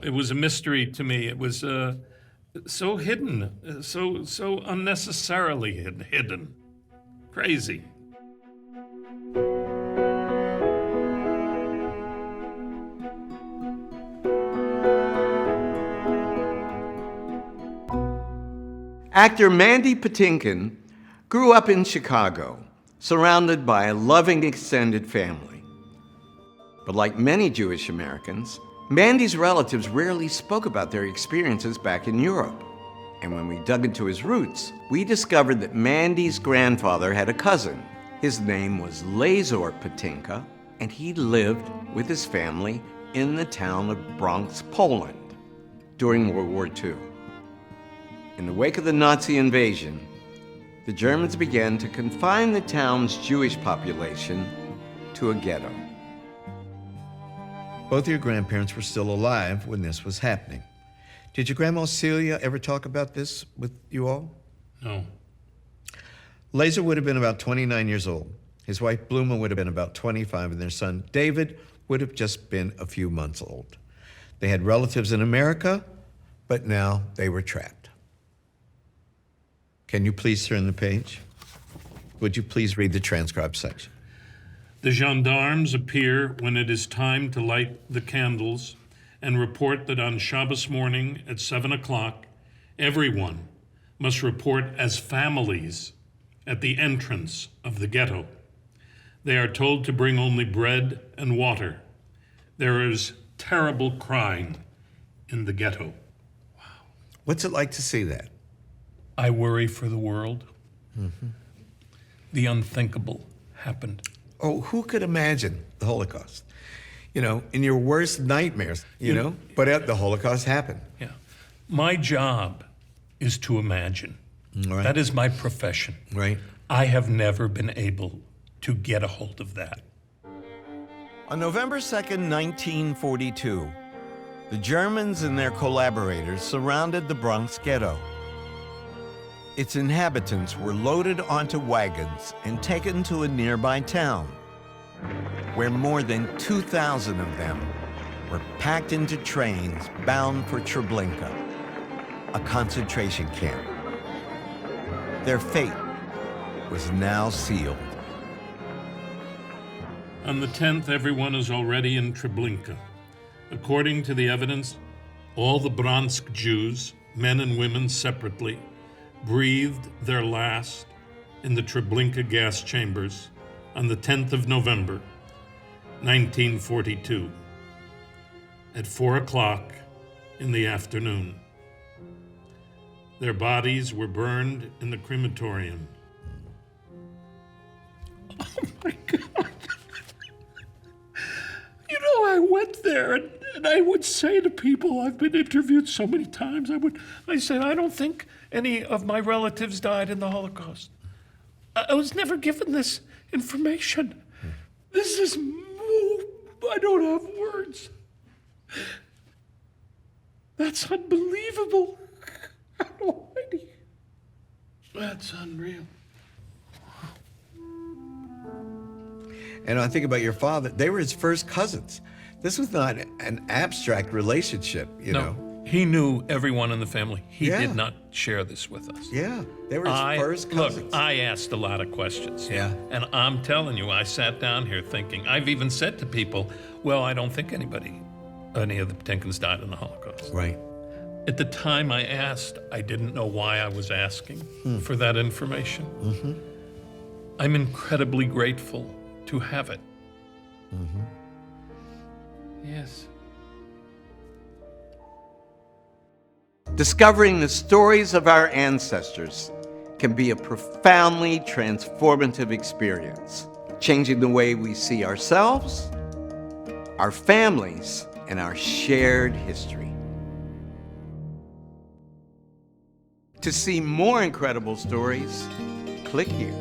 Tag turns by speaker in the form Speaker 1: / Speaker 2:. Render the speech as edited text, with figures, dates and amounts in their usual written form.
Speaker 1: It was a mystery to me. It was so hidden, so unnecessarily hidden. Crazy.
Speaker 2: Actor Mandy Patinkin grew up in Chicago, surrounded by a loving extended family. But like many Jewish Americans, Mandy's relatives rarely spoke about their experiences back in Europe. And when we dug into his roots, we discovered that Mandy's grandfather had a cousin. His name was Lazar Patinka, and he lived with his family in the town of Bronx, Poland, during World War II. In the wake of the Nazi invasion, the Germans began to confine the town's Jewish population to a ghetto.
Speaker 3: Both of your grandparents were still alive when this was happening. Did your grandma Celia ever talk about this with you all?
Speaker 1: No.
Speaker 3: Lazar would have been about 29 years old. His wife Bluma would have been about 25, and their son David would have just been a few months old. They had relatives in America, but now they were trapped. Can you please turn the page? Would you please read the transcribed section?
Speaker 1: The gendarmes appear when it is time to light the candles and report that on Shabbos morning at 7 o'clock, everyone must report as families at the entrance of the ghetto. They are told to bring only bread and water. There is terrible crying in the ghetto.
Speaker 3: What's it like to see that?
Speaker 1: I worry for the world. The unthinkable happened.
Speaker 3: Oh, who could imagine the Holocaust? You know, in your worst nightmares, but the Holocaust happened.
Speaker 1: Yeah. My job is to imagine.
Speaker 3: Right.
Speaker 1: That is my profession.
Speaker 3: Right.
Speaker 1: I have never been able to get a hold of that.
Speaker 4: On November 2nd, 1942, the Germans and their collaborators surrounded the Bronx ghetto. Its inhabitants were loaded onto wagons and taken to a nearby town, where more than 2,000 of them were packed into trains bound for Treblinka, a concentration camp. Their fate was now sealed.
Speaker 1: On the 10th, everyone is already in Treblinka. According to the evidence, all the Bronx Jews, men and women separately, breathed their last in the Treblinka gas chambers on the 10th of November, 1942, at 4 o'clock in the afternoon. Their bodies were burned in the crematorium. Oh my God. You know, I went there and I would say to people, I've been interviewed so many times, I said, I don't think any of my relatives died in the Holocaust. I was never given this information. This is, I don't have words. That's unbelievable. Almighty. That's unreal.
Speaker 3: And I think about your father, they were his first cousins. This was not an abstract relationship, you know.
Speaker 1: He knew everyone in the family. He
Speaker 3: Yeah.
Speaker 1: did not share this with us.
Speaker 3: Yeah, they were his first cousins.
Speaker 1: Look, I asked a lot of questions.
Speaker 3: Yeah.
Speaker 1: And I'm telling you, I sat down here thinking, I've even said to people, well, I don't think any of the Patinkins died in the Holocaust.
Speaker 3: Right.
Speaker 1: At the time I asked, I didn't know why I was asking for that information. I'm incredibly grateful to have it. Yes.
Speaker 2: Discovering the stories of our ancestors can be a profoundly transformative experience, changing the way we see ourselves, our families, and our shared history. To see more incredible stories, click here.